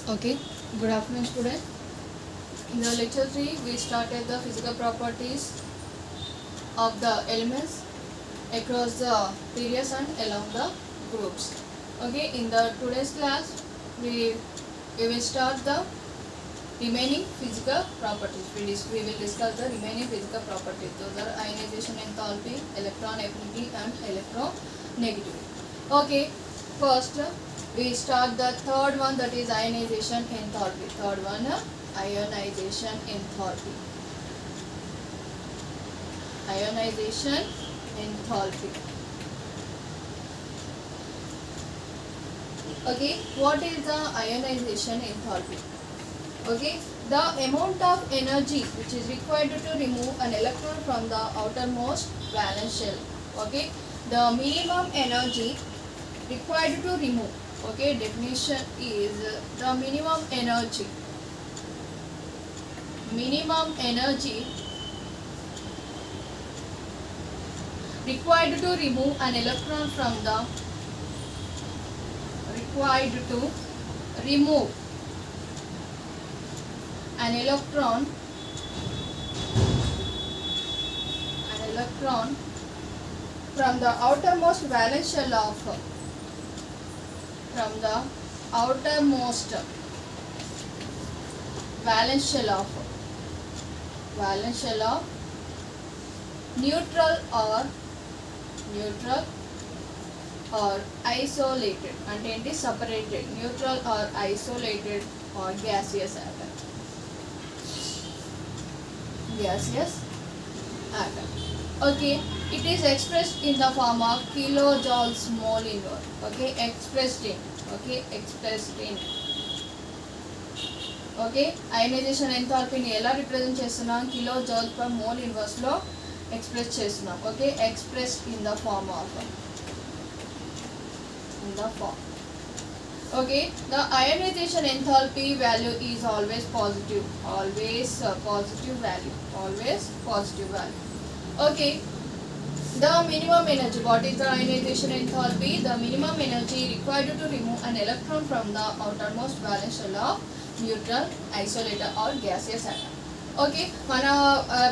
Okay, good afternoon student. In the lecture 3 we started the physical properties of the elements across the periods and along the groups. Okay, in the today's class we will start the remaining physical properties. We will discuss the remaining physical properties. Those are ionization enthalpy, electron affinity and electronegativity. Okay, first we start the third one, that is ionization enthalpy. Third one, ionization enthalpy. Ionization enthalpy. Okay, what is the ionization enthalpy? Okay, the amount of energy which is required to remove an electron from the outermost valence shell. Okay, the minimum energy required to remove. Okay, definition is the minimum energy required to remove an electron from the from the outermost valence shell of neutral or isolated అంటే ఏంటి separated, neutral or isolated or gaseous atom. Okay, it is expressed in the form of kilojoules mole inverse. Okay, expressed in ionization enthalpy ని ఎలా represent చేస్తున్నాం? kilojoules per mole inverse లో express చేస్తున్నాం. Okay, expressed in the form. Okay, the ionization enthalpy value is always positive value. Okay, the minimum energy. What is the ionization enthalpy? The minimum energy required to remove an electron from the outermost valence shell of neutral, isolated or gaseous atom. Okay, మన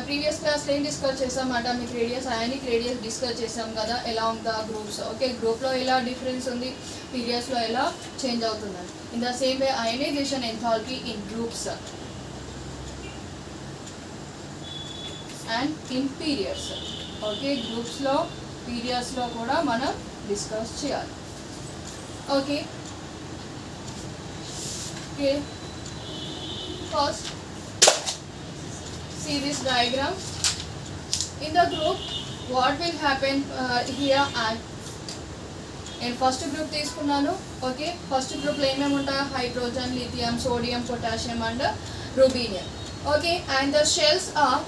previous క్లాస్లో ఏం discuss చేసాం? Atomic radius, ionic radius discuss చేసాం కదా, along the groups. Okay, గ్రూప్లో ఎలా difference ఉంది, పీరియడ్స్లో ఎలా చేంజ్ అవుతుందని. In the same way ionisation enthalpy in groups and in periods. Okay, గ్రూప్స్లో పీరియడ్స్లో కూడా మనం డిస్కస్ చేయాలి. Okay, first see this diagram. In the group what will happen here నేను ఫస్ట్ గ్రూప్ తీసుకున్నాను. ఓకే, ఫస్ట్ గ్రూప్లో ఏమేమి ఉంటాయి? Hydrogen, lithium, sodium, potassium and rubidium. Okay, and the shells are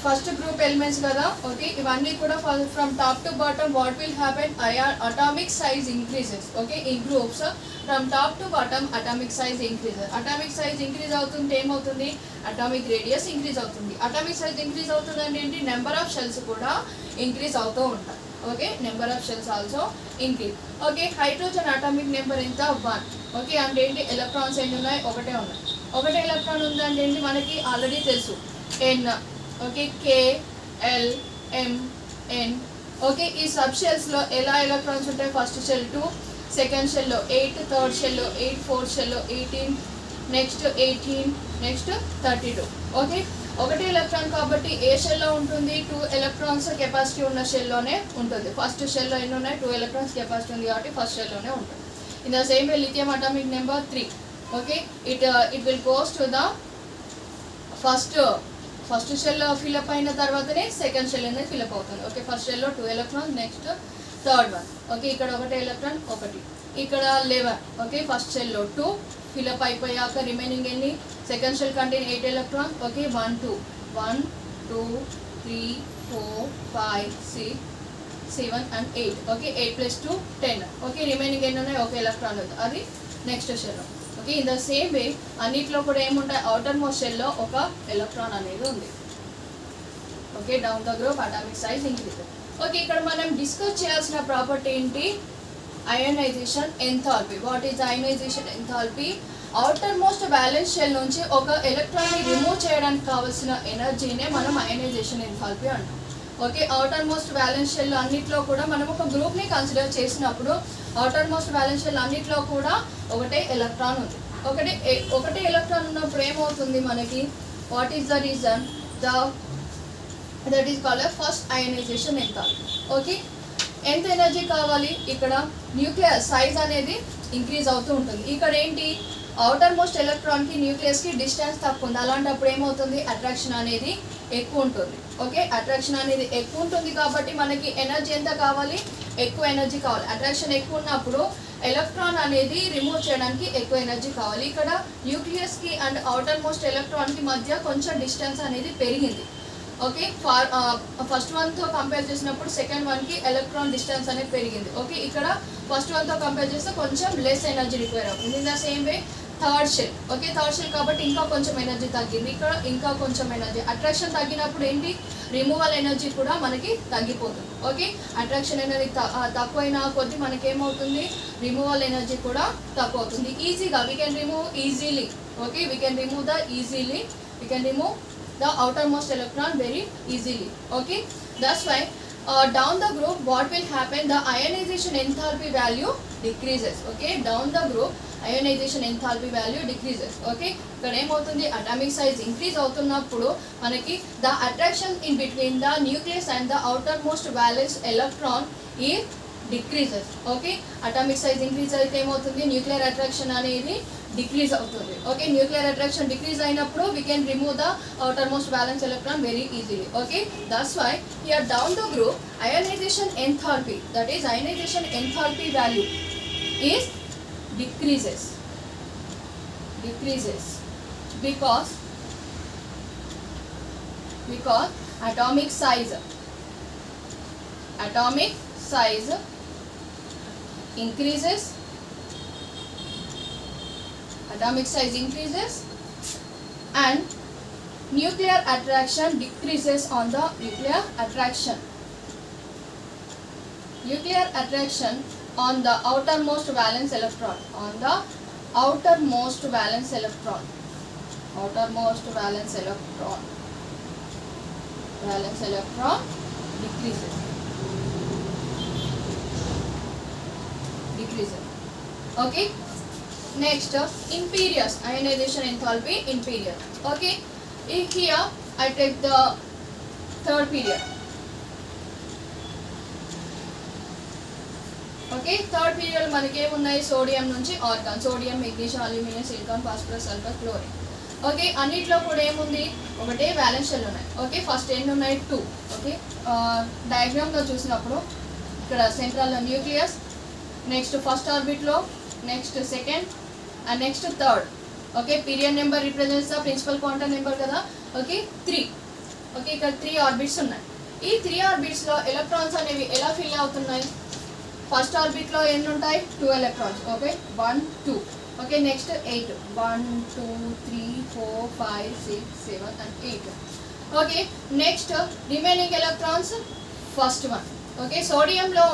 first group elements కదా. Okay, ఇవన్నీ కూడా from top to bottom what will happen? Atomic size increases. Okay, in groups from top to bottom atomic size increases. Atomic size increase అవుతుంటే ఏమవుతుంది? Atomic radius increase అవుతుంది. Atomic size increase అవుతుంది అంటే ఏంటి? Number of shells కూడా increase అవుతూ ఉంటాయి. Okay, number of shells also increase. Okay, hydrogen atomic number ఎంత? 1. ఓకే, అంటే ఏంటి? ఎలక్ట్రాన్స్ ఎన్ని ఉన్నాయి? ఒకటే ఉన్నాయి. ఒకటే ఎలక్ట్రాన్ ఉందంటే ఏంటి? మనకి ఆల్రెడీ తెలుసు, N. Okay, K, L, M, N. Okay, ఈ సబ్ షెల్స్లో ఎలా ఎలక్ట్రాన్స్ ఉంటాయి? ఫస్ట్ షెల్ 2, సెకండ్ షెల్లో 8, థర్డ్ షెల్లో 8, ఫోర్త్ షెల్లో 18, నెక్స్ట్ 18, నెక్స్ట్ 32. ఓకే, ఒకటి ఎలక్ట్రాన్ కాబట్టి ఏ షెల్లో ఉంటుంది? 2 ఎలక్ట్రాన్స్ కెపాసిటీ ఉన్న షెల్లోనే ఉంటుంది. ఫస్ట్ షెల్లో ఎన్ని ఉన్నాయి? 2 ఎలక్ట్రాన్స్ కెపాసిటీ ఉంది కాబట్టి ఫస్ట్ షెల్లోనే ఉంటుంది. In the same way lithium atomic number 3. Okay, it will goes to the first shell fill up అయిన తర్వాతనే సెకండ్ షెల్ అనేది ఫిల్అప్ అవుతుంది. ఓకే, ఫస్ట్ షెల్లో 2 electrons, next third one. Okay, ఇక్కడ ఒకటే ఎలక్ట్రాన్, ఒకటి, ఇక్కడ 11. ఓకే, ఫస్ట్ షెల్లో 2 ఫిల్అప్ అయిపోయాక రిమైనింగ్ ఎన్ని? Second shell contain 8 electron. Okay, 1 2 3 4 5 6 7 and 8. Okay, 8 + 2 10. Okay, remaining ఎన్ని ఉన్నాయి? ఒక ఎలక్ట్రాన్ ఉంది, అది నెక్స్ట్ షెల్లో. Okay, in the same way అన్నిట్లో కూడా ఏముంటాయి? అవుటర్ మోస్ట్ షెల్లో ఒక ఎలక్ట్రాన్ అనేది ఉంది. Okay, down the group atomic size increase. Okay, ఇక్కడ మనం డిస్కస్ చేయాల్సిన ప్రాపర్టీ ఏంటి? Ionisation enthalpy. What is ionisation enthalpy? Outermost valence shell నుంచి ఒక ఎలక్ట్రాన్ని రిమూవ్ చేయడానికి కావాల్సిన ఎనర్జీనే మనం అయోనైజేషన్ ఎంథాల్పీ అంటాం. Okay, outermost valence shell అన్నిట్లో కూడా మనం ఒక గ్రూప్ని కన్సిడర్ చేసినప్పుడు అవుటర్ మోస్ట్ బ్యాలెన్స్ షెల్ అన్నిట్లో కూడా ఒకటే ఎలక్ట్రాన్ ఉంది. ఒకటే ఎలక్ట్రాన్ ఉన్నప్పుడు ఏమవుతుంది మనకి? What is the reason? That is called first ionisation enthalpy. Okay, ఎంత ఎనర్జీ కావాలి? ఇక్కడ న్యూక్లియస్ సైజ్ అనేది ఇంక్రీజ్ అవుతూ ఉంటుంది. ఇక్కడ ఏంటి? అవుటర్ మోస్ట్ ఎలక్ట్రాన్కి న్యూక్లియస్కి డిస్టెన్స్ తక్కువ ఉంది. అలాంటప్పుడు ఏమవుతుంది? అట్రాక్షన్ అనేది ఎక్కువ ఉంటుంది. ఓకే, అట్రాక్షన్ అనేది ఎక్కువ ఉంటుంది కాబట్టి మనకి ఎనర్జీ ఎంత కావాలి? ఎక్కువ ఎనర్జీ కావాలి. అట్రాక్షన్ ఎక్కువ ఉన్నప్పుడు ఎలక్ట్రాన్ అనేది రిమూవ్ చేయడానికి ఎక్కువ ఎనర్జీ కావాలి. ఇక్కడ న్యూక్లియస్కి అండ్ అవుటర్ మోస్ట్ ఎలక్ట్రాన్కి మధ్య కొంచెం డిస్టెన్స్ అనేది పెరిగింది. ఓకే, ఫస్ట్ వన్తో కంపేర్ చేసినప్పుడు సెకండ్ వన్కి ఎలక్ట్రాన్ డిస్టెన్స్ అనేది పెరిగింది. ఓకే, ఇక్కడ ఫస్ట్ వన్తో కంపేర్ చేస్తే కొంచెం లెస్ ఎనర్జీ రిక్వైర్ అవుతుంది. In the same way third shell. Okay, third shell కాబట్టి ఇంకా కొంచెం ఎనర్జీ తగ్గింది. ఇక్కడ ఇంకా కొంచెం ఎనర్జీ. అట్రాక్షన్ తగ్గినప్పుడు ఏంటి? రిమూవల్ ఎనర్జీ కూడా మనకి తగ్గిపోతుంది. ఓకే, అట్రాక్షన్ ఎనర్జీ తక్కువైన కొద్దీ మనకేమవుతుంది? రిమూవల్ ఎనర్జీ కూడా తక్కువ అవుతుంది. ఈజీగా we can remove easily. Okay, we can remove the outermost electron very easily. Okay, that's why down the group what will happen? The ionization enthalpy value decreases. Okay, down the group ionization enthalpy value decreases. Okay, ఇక్కడ ఏమవుతుంది? Atomic size increase అవుతున్నప్పుడు మనకి the attraction in between the nucleus and the outermost valence electron is decreases. Okay, atomic size increase అయితే ఏమవుతుంది? Nuclear attraction అనేది decrease అవుతుంది. Okay, nuclear attraction decrease అయినప్పుడు we can remove the outermost valence electron very easily. Okay, that's why here down the group ionisation enthalpy, that is ionisation enthalpy value is decreases because atomic size increases, and nuclear attraction decreases on the nuclear attraction on the outermost valence electron, outermost valence electron decreases. Okay, next imperious ionization enthalpy, imperious. Okay, here I take the third period. Okay, third period మనకి ఏమున్నాయి? Sodium నుంచి argon, sodium, magnesium, aluminium, silicon, phosphorus, sulphur, chlorine. Okay, అన్నిట్లో కూడా ఏముంది? ఒకటే valence shell ఉన్నాయి. Okay, first ఎన్ని ఉన్నాయి? 2. ఓకే, డయాగ్రామ్లో చూసినప్పుడు ఇక్కడ సెంట్రల్లో న్యూక్లియస్, నెక్స్ట్ ఫస్ట్ ఆర్బిట్లో, next second and next third. Okay, period number represents the principal quantum number కదా. ఓకే, 3. ఓకే, ఇక్కడ 3 ఆర్బిట్స్ ఉన్నాయి. ఈ 3 ఆర్బిట్స్లో ఎలక్ట్రాన్స్ అనేవి ఎలా ఫిల్ అవుతున్నాయి? ఫస్ట్ ఆర్బిట్లో ఎన్ని ఉంటాయి? 2 electrons. Okay, 1 2. Okay, next 8. 1 2 3 4 5 6 7 and 8. Okay, next remaining electrons first one. Okay, సోడియంలో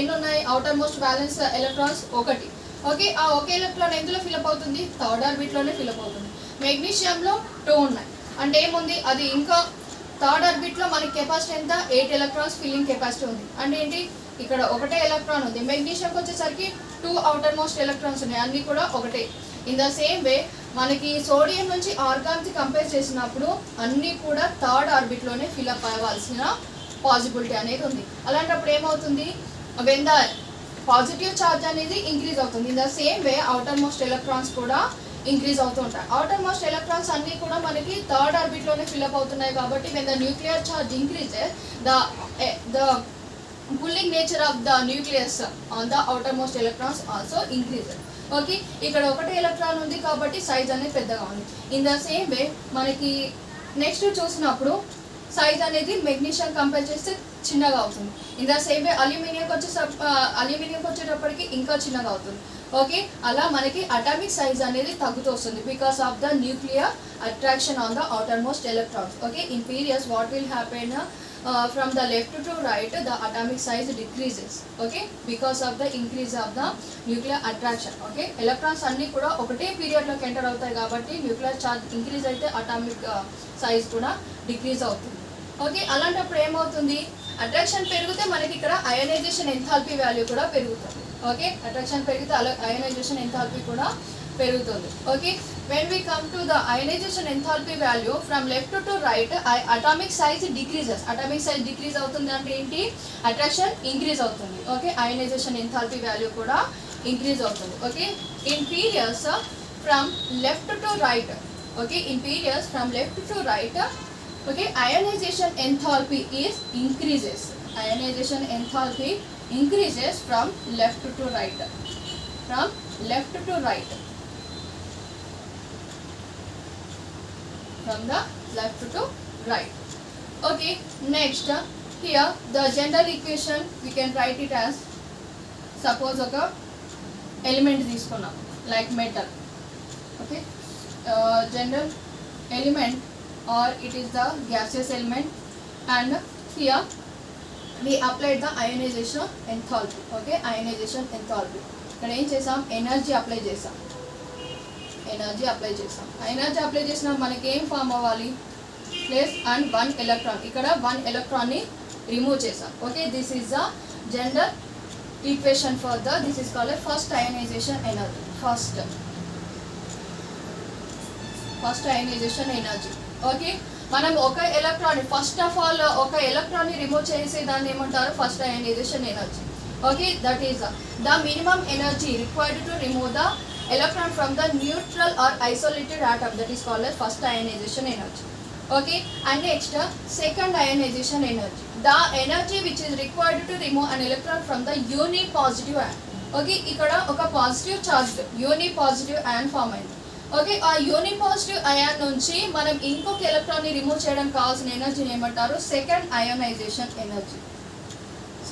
ఎన్ని ఉన్నాయి? Outermost valence electrons 1. Okay, ఆ ఒకే ఎలక్ట్రాన్ ఎందులో ఫిల్అప్ అవుతుంది? థర్డ్ ఆర్బిట్లోనే ఫిల్అప్ అవుతుంది. మెగ్నీషియంలో 2 ఉన్నాయి. అంటే ఏముంది? అది ఇంకా థర్డ్ ఆర్బిట్లో మనకి కెపాసిటీ ఎంత? 8 ఎలక్ట్రాన్స్ ఫిల్లింగ్ కెపాసిటీ ఉంది. అంటే ఏంటి? ఇక్కడ ఒకటే ఎలక్ట్రాన్ ఉంది. మెగ్నీషియంకి వచ్చేసరికి 2 అవుటర్ మోస్ట్ ఎలక్ట్రాన్స్ ఉన్నాయి, అన్నీ కూడా ఒకటే. ఇన్ ద సేమ్ వే మనకి సోడియం నుంచి ఆర్గాన్కి కంపేర్ చేసినప్పుడు అన్నీ కూడా థర్డ్ ఆర్బిట్లోనే ఫిల్అప్ అవ్వాల్సిన పాసిబిలిటీ అనేది ఉంది. అలాంటప్పుడు ఏమవుతుంది? వెన్ ద పాజిటివ్ ఛార్జ్ అనేది ఇంక్రీజ్ అవుతుంది. In the same way outer most electrons కూడా ఇంక్రీజ్ అవుతూ ఉంటాయి. అవుటర్ మోస్ట్ ఎలక్ట్రాన్స్ అన్నీ కూడా మనకి థర్డ్ ఆర్బిట్లోనే ఫిల్అప్ అవుతున్నాయి కాబట్టి when the nuclear charge increases the pulling nature of the nucleus on the outermost electrons also increases. Okay, ఇక్కడ ఒకటే ఎలక్ట్రాన్ ఉంది కాబట్టి సైజ్ అనేది పెద్దగా ఉంది. ఇన్ ద సేమ్ వే మనకి నెక్స్ట్ చూసినప్పుడు సైజ్ అనేది మెగ్నీషియం కంపేర్ చేస్తే చిన్నగా అవుతుంది. ఇన్ ద సేమ్ వే అల్యూమినియంకి వచ్చేటప్పటికి ఇంకా చిన్నగా అవుతుంది. ఓకే, అలా మనకి అటామిక్ సైజ్ అనేది తగ్గుతూ వస్తుంది because of the nuclear attraction on the outermost electrons. Okay, in periods what will happen? from the left to right the atomic size decreases, okay, because of the increase of the nuclear attraction. Okay, electrons అన్ని కూడా ఒకటే period లోకి enter అవుతాయి కాబట్టి nuclear charge increase అయితే atomic size కూడా decrease అవుతుంది. Okay, అలాంటప్పుడు ఏమవుతుంది, అట్రాక్షన్ పెరిగితే మనకి ఇక్కడ అయనైజేషన్ ఎంథాల్పీ వాల్యూ కూడా పెరుగుతుంది. ఓకే, అట్రాక్షన్ పెరిగితే అయనైజేషన్ ఎంథాల్పీ కూడా పెరుగుతుంది. Okay, when we come to the ionization enthalpy value from left to right atomic size decreases. atomic size decrease అవుతుంది అంటే ఏంటి, అట్రాక్షన్ ఇంక్రీజ్ అవుతుంది. ఓకే, ionization enthalpy value కూడా ఇంక్రీజ్ అవుతుంది. Okay, in periods from left to right, okay, in periods from left to right, okay, ionization enthalpy is increases. Ionization enthalpy increases from left to right, from left to right, from the left to right. Okay, next here the general equation we can write it as, suppose oka element తీసుకున్నాం like metal. Okay, general element or it is the gaseous element, and here we applied the ionization enthalpy. Okay, ionization enthalpy ఇక్కడ ఏం చేసాం, energy apply చేసాం. Energy apply చేసాం. Energy apply చేసిన మనకి ఏం form అవ్వాలి, ప్లస్ అండ్ 1 ఎలక్ట్రాన్. ఇక్కడ 1 ఎలక్ట్రాన్ని రిమూవ్ చేసాం. Okay, this is the general equation for the, this is called first ionisation energy. First ionisation energy. Okay, మనం ఒక ఎలక్ట్రాన్, ఫస్ట్ ఆఫ్ ఆల్ ఒక ఎలక్ట్రాన్ని రిమూవ్ చేసే దాన్ని ఏమంటారు, first ionisation energy. Okay, that is the minimum energy required to remove the electron from the neutral or isolated atom, that is called as first ionization energy. Okay, and next second ionization energy, the energy which is required to remove an electron from the unipositive ion. Okay, ikkada oka positive charged unipositive ion form అయింది. Okay, ఆ యూనిపాజిటివ్ ion నుంచి మనం ఇంకొక electron ని remove చేయడానికి కావాల్సిన ఎనర్జీని ఏమంటారు, second ionisation energy.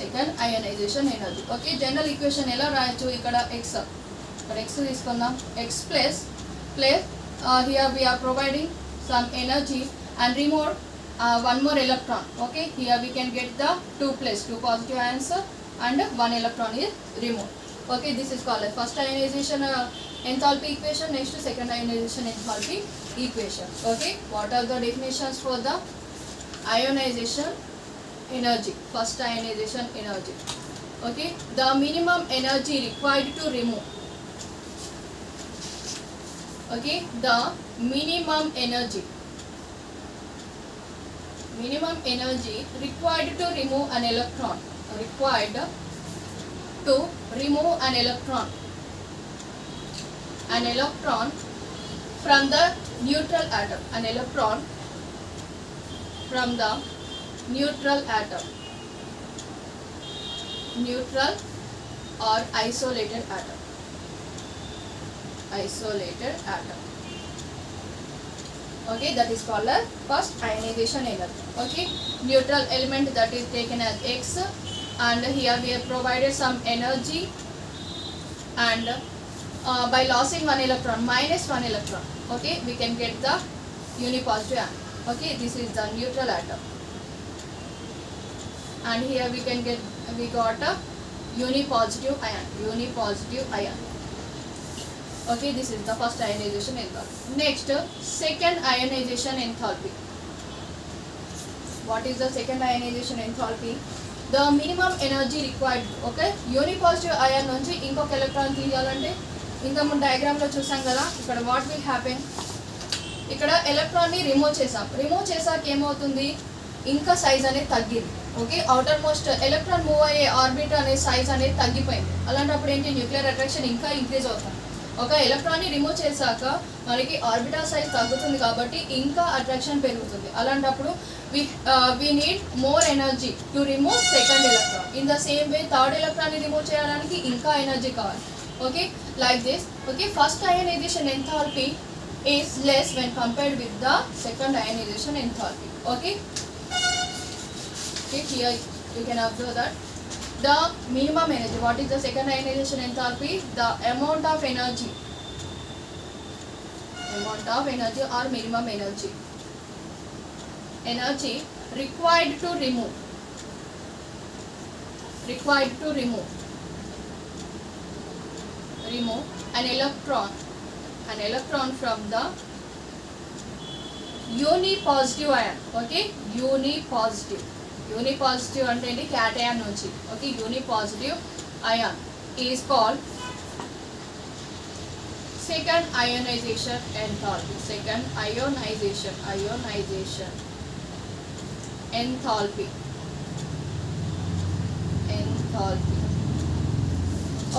Second ionisation energy. Okay, general equation ఎలా రాయొచ్చు, ఇక్కడ x, ఇక్కడ x తీసుకుందాం, x plus here we are providing some energy and remove one more electron. Okay, here we can get the 2 positive ions and 1 electron is removed. Okay, this is called first ionization enthalpy equation. Next second ionization enthalpy equation. Okay, what are the definitions for the ionization energy, first ionization energy? Okay, the minimum energy required to remove. Okay, the minimum energy required to remove an electron, from the neutral atom, neutral or isolated atom. Okay, that is called as first ionization energy. Okay, neutral element that is taken as x, and here we have provided some energy, and by losing one electron, minus 1 electron, okay, we can get the unipositive ion. Okay, this is the neutral atom, and here we got a unipositive ion. Okay, this is the first ionization enthalpy. Next, second ionization enthalpy. What is the second ionization enthalpy? The minimum energy required. Okay, unipositive ion నుంచి ఇంకొక electron తీయాలంటే ఇంత ముందు diagram లో చూసాం కదా, ఇక్కడ what will happen, ఇక్కడ ఎలక్ట్రాన్ ని రిమూవ్ చేసాక ఏమవుతుంది, ఇంకా సైజ్ అనేది తగ్గింది. Okay, outer most electron move అయ్యే ఆర్బిట్ అనే సైజ్ అనేది తగ్గిపోయింది. అలాంటప్పుడు ఏంటి, న్యూక్లియర్ అట్రాక్షన్ ఇంకా ఇంక్రీజ్ అవుతుంది. ఒక ఎలక్ట్రాన్ ని రిమూవ్ చేశాక మనకి ఆర్బిటల్ సైజ్ తగ్గుతుంది కాబట్టి ఇంకా అట్రాక్షన్ పెరుగుతుంది. అలాంటప్పుడు we need more energy to remove second electron. In the same way third electron ని రిమూవ్ చేయడానికి ఇంకా ఎనర్జీ కావాలి. Okay, like this. Okay, first ionization enthalpy is less when compared with the second ionization enthalpy. Okay, here you can observe that the minimum energy, what is the second ionization enthalpy, the amount of energy or minimum energy required to remove an electron from the unipositive ion. Okay, unipositive అంటే ఏంటి, cation నుంచి. Okay, unipositive ion is called second ionization enthalpy. Enthalpy.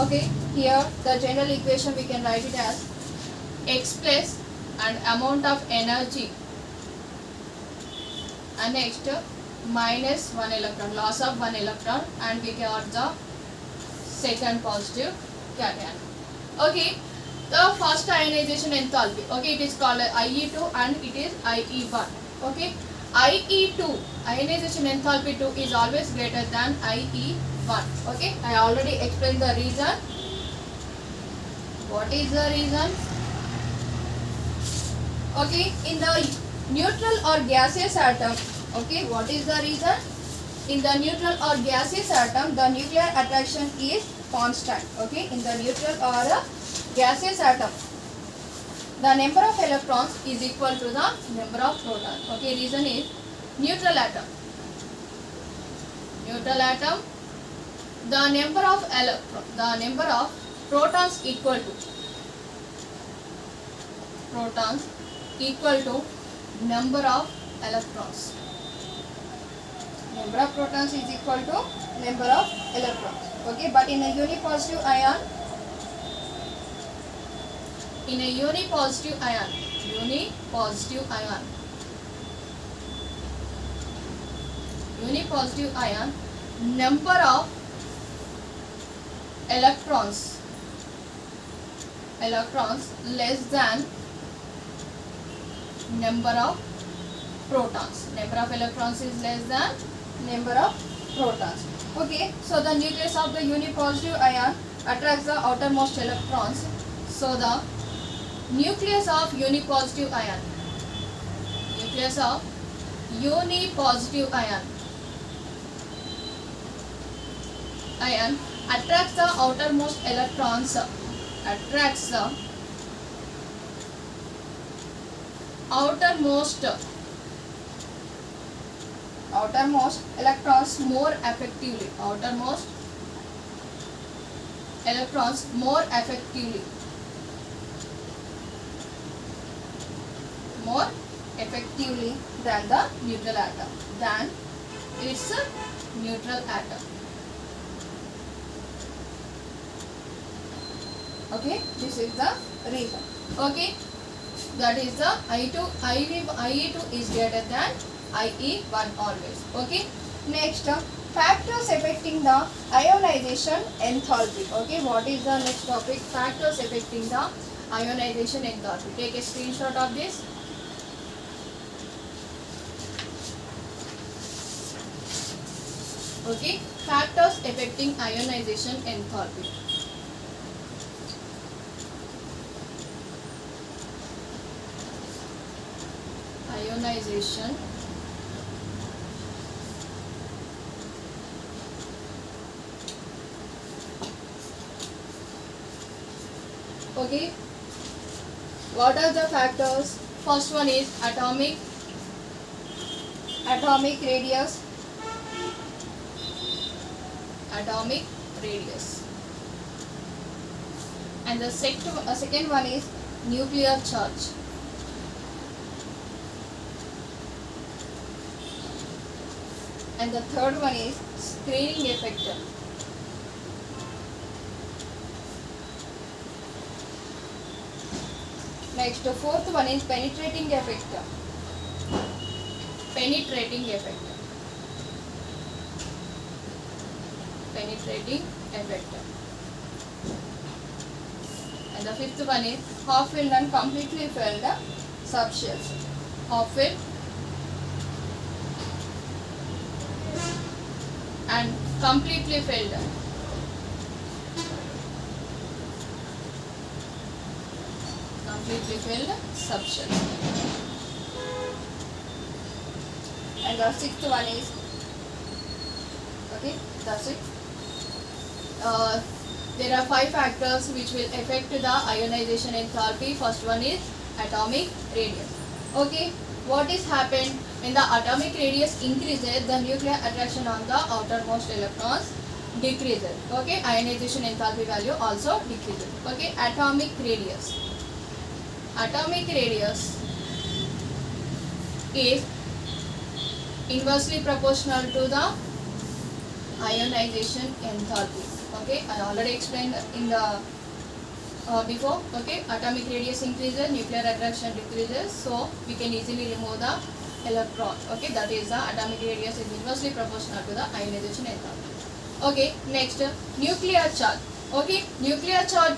Okay, here the general equation we can write it as x plus and amount of energy, and next minus 1 electron, loss of 1 electron, and we got the second positive cation. Okay, the first ionization enthalpy, okay, it is called IE2 and it is IE1. Okay, IE2 ionization enthalpy 2 is always greater than IE1. Okay, I already explained the reason. What is the reason? Okay, in the neutral or gaseous atom, okay, what is the reason? In the neutral or gaseous atom, the nuclear attraction is constant. Okay, in the neutral or gaseous atom, the number of electrons is equal to the number of protons. Okay, reason is neutral atom, the number of protons equal to number of electrons. Number of protons is equal to number of electrons. Okay, but in a unipositive ion, number of electrons less than number of protons. Number of electrons is less than number of protons. Okay, so the nucleus of the unipositive ion attracts the outermost electrons. So the nucleus of unipositive ion attracts the outermost electrons, outermost electrons more effectively. More effectively than the neutral atom, than its neutral atom. Okay, this is the reason. Okay, that is the IE2 is greater than IE1 always. Okay, next factors affecting the ionization enthalpy. Okay, what is the next topic? Factors affecting the ionization enthalpy. Take a screenshot of this. Okay, factors affecting ionization enthalpy. Ionization okay, what are the factors? First one is atomic radius, and the second one is nuclear charge, and the third one is screening effect. Next, the fourth one is penetrating effect. And the fifth one is half-filled and completely filled subshells. Half-filled and completely filled. Subshells. and the sixth one is, okay, that's it. There are 5 factors which will affect the ionization enthalpy. First one is atomic radius. Okay, what is happened when the atomic radius increases, the nuclear attraction on the outermost electrons decreases. Okay, ionization enthalpy value also decreases. Okay, atomic radius. Atomic radius is inversely proportional to the ionization enthalpy. Okay, I already explained in the before. Okay, atomic radius increases, nuclear attraction decreases, so we can easily remove the electron. Okay, that is the atomic radius is inversely proportional to the ionization enthalpy. Okay, next, nuclear charge. Okay, nuclear charge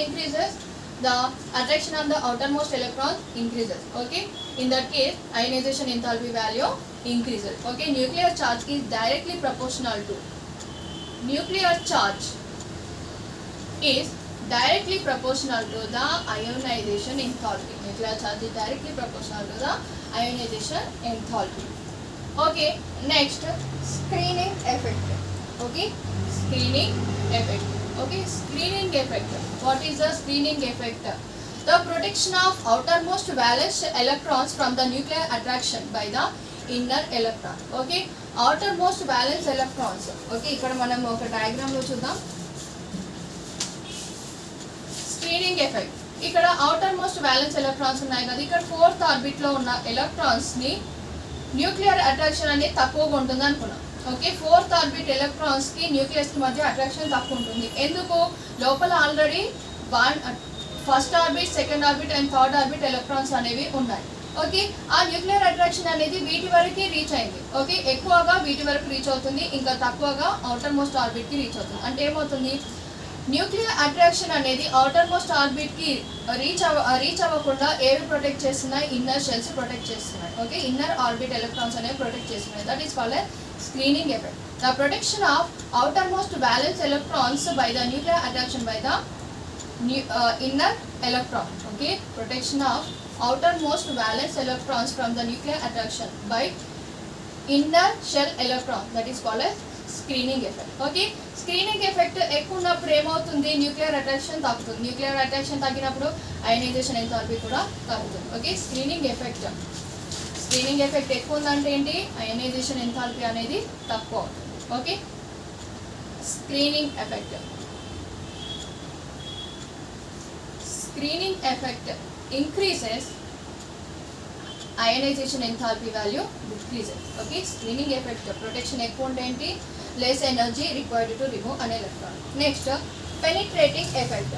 increases, the attraction on the outermost electron increases. Okay, in that case ionization enthalpy value increases. Okay, nuclear charge is directly proportional to the ionization enthalpy. Nuclear charge is directly proportional to the ionization enthalpy. Okay, next, screening effect. Okay, screening effect. Okay, screening effect. What is the screening effect? The protection of outermost valence electrons from the nuclear attraction by the inner electron. Okay, outermost valence electrons. Okay, ఇక్కడ మనం ఒక diagram లో చూద్దాం. Screening effect. ఇక్కడ outermost valence electrons ఉన్నాయి కదా, ఇక్కడ 4th orbit లో ఉన్న ఎలక్ట్రాన్స్ ని న్యూక్లియర్ అట్రాక్షన్ అనేది తక్కువగా ఉంటుంది అనుకున్నాం. ఓకే, 4th ఆర్బిట్ ఎలక్ట్రాన్స్ కి న్యూక్లియస్ కి మధ్య అట్రాక్షన్ తక్కువ ఉంటుంది. ఎందుకు? లోపల already first orbit, second orbit and third orbit electrons అనేవి ఉన్నాయి. ఓకే, ఆ న్యూక్లియర్ అట్రాక్షన్ అనేది వీటి వరకు రీచ్ అయింది. ఓకే, ఎక్కువగా వీటి వరకు రీచ్ అవుతుంది, ఇంకా తక్కువగా అవుటర్ మోస్ట్ ఆర్బిట్ కి రీచ్ అవుతుంది. అంటే ఏమవుతుంది, న్యూక్లియర్ అట్రాక్షన్ అనేది అవుటర్ మోస్ట్ ఆర్బిట్ కి రీచ్ అవ్వకుండా ఏవి ప్రొటెక్ట్ చేస్తున్నాయి? ఇన్నర్ షెల్స్ ప్రొటెక్ట్ చేస్తున్నాయి. ఓకే, ఇన్నర్ ఆర్బిట్ ఎలక్ట్రాన్స్ అనేవి ప్రొటెక్ట్ చేస్తున్నాయి. That is called screening effect. The protection of outermost valence electrons by the nuclear attraction by the inner electron. Okay, protection of outermost valence electrons from the nuclear attraction by inner shell electron. That is called as screening effect. Okay, screening effect ఎక్కువ ఉన్నప్పుడు ఏమవుతుంది? Nuclear attraction తగ్గుతుంది. Nuclear attraction తగ్గినప్పుడు ionisation enthalpy కూడా తగ్గుతుంది. Okay, screening effect. Screening effect ఎక్కువ ఉందంటే ఏంటి? అయనైజేషన్ ఎంథాల్పీ అనేది తక్కువ అవుతుంది. Okay, screening effect. Screening effect increases, ionization enthalpy value decreases. Okay, screening effect protection ఎక్కువ ఉంటే ఏంటి? less energy required to remove an electron. Next, penetrating effect.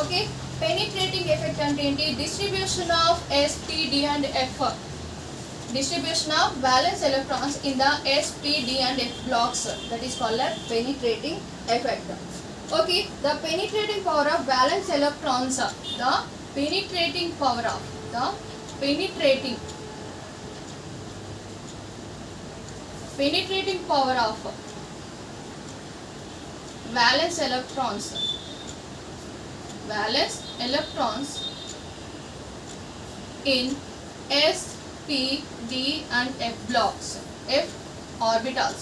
Okay, penetrating effect అంటే ఏంటి? distribution of s, p, d and f. Distribution of valence electrons in the s, p, d and f blocks. That is called a penetrating effect. Okay, the penetrating power of valence electrons. The penetrating power of penetrating power of valence electrons in s, p, d and f blocks, f orbitals,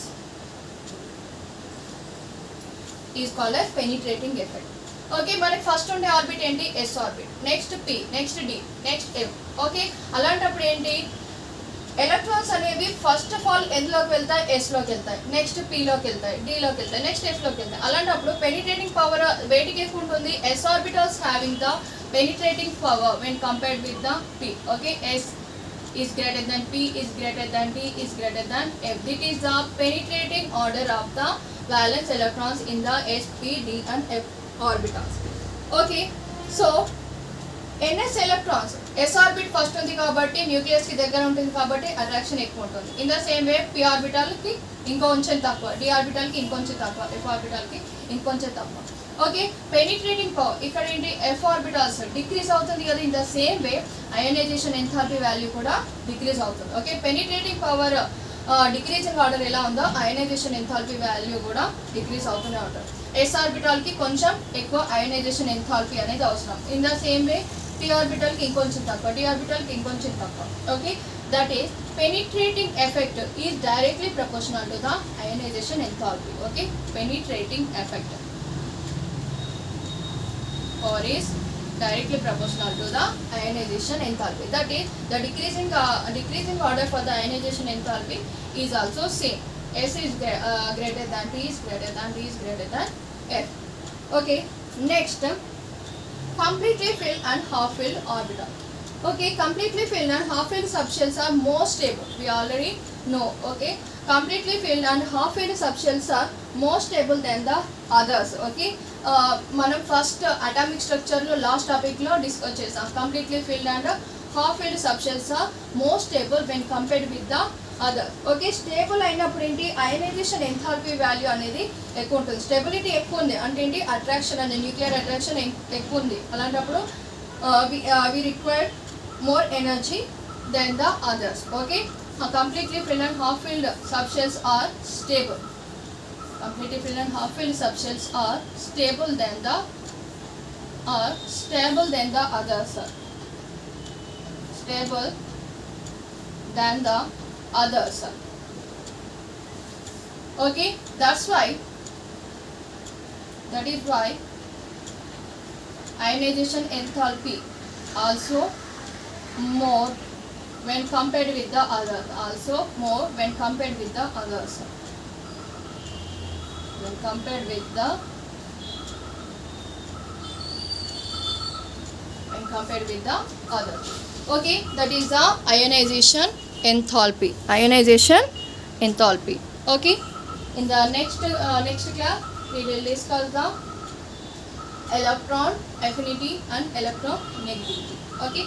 is called as penetrating effect. Okay, మనకి first ఉండే orbit ఏంటి? S orbit, next P, next D, next F. Okay, అలాంటప్పుడు ఏంటి? Electrons అనేవి first of all ఎందులోకి వెళ్తాయి? ఎస్లోకి వెళ్తాయి, next పిలోకి వెళ్తాయి, డిలోకి వెళ్తాయి, నెక్స్ట్ ఎఫ్లోకి వెళ్తాయి. అలాంటప్పుడు పెనిట్రేటింగ్ పవర్ వేటికి ఎక్కువ ఉంటుంది? S orbitals having the penetrating power when compared with the P. Okay, S is greater than p is greater than d is greater than f. This is the penetrating order of the valence electrons in the s, p, d and f orbitals. Okay, so ns electrons, s orbit first ఉంది కాబట్టి nucleus కి దగ్గర ఉంటుంది కాబట్టి attraction ఎక్కువ ఉంటుంది. In the same way p orbital కి ఇంకొంచెం తక్కువ, d ఆర్బిటల్ కి ఇంకొంచెం తక్కువ, f ఆర్బిటల్ కి ఇంకొంచెం తక్కువ. ఓకే, పెనిట్రేటింగ్ పవర్ ఇక్కడ ఏంటి? f ఆర్బిటల్స్ డిక్రీజ్ అవుతుంది కదా. In the same way ionisation enthalpy value కూడా డిక్రీజ్ అవుతుంది. Okay, penetrating power decreasing order ఎలా ఉందో అయనైజేషన్ ఎంథాల్పీ వాల్యూ కూడా డిక్రీజ్ అవుతూనే ఉంటుంది. ఎస్ ఆర్బిటల్ కి కొంచెం ఎక్కువ అయనైజేషన్ ఎంథాల్పీ అనేది అవసరం. In the same way p orbital కి ఇంకొంచెం తక్కువ, d ఆర్బిటల్ కి ఇంకొంచెం తక్కువ. Okay, that is penetrating effect is directly proportional to the ionization enthalpy. Okay, penetrating effect or is directly proportional to the ionization enthalpy. That is the decreasing order for the ionization enthalpy is also same. S is greater than T is greater than D is greater than F. Okay, next completely filled and half filled orbital. Okay, completely filled and half filled subshells are more stable. We already know. Okay, completely filled and half filled subshells are more stable than the others. Okay, మనం first atomic స్ట్రక్చర్లో last టాపిక్లో discuss చేసాం. Completely filled and half filled substance are more stable when compared with the other. Okay, stable అయినప్పుడు ఏంటి, ionisation enthalpy value అనేది ఎక్కువ ఉంటుంది. Stability ఎక్కువ ఉంది అంటే ఏంటి, అట్రాక్షన్ అనేది న్యూక్లియర్ అట్రాక్షన్ ఎక్కువ ఉంది. అలాంటప్పుడు we require more energy than the others. Okay, completely filled and half filled subshells are stable. Completely filled and half filled subshells are stable than the others. Stable than the others. Okay, that is why ionization enthalpy also more when compared with the others. Also more when compared with the others. When compared with the others. Okay, that is the ionization enthalpy. Okay, in the next class we will discuss the electron affinity and electron negativity. Okay.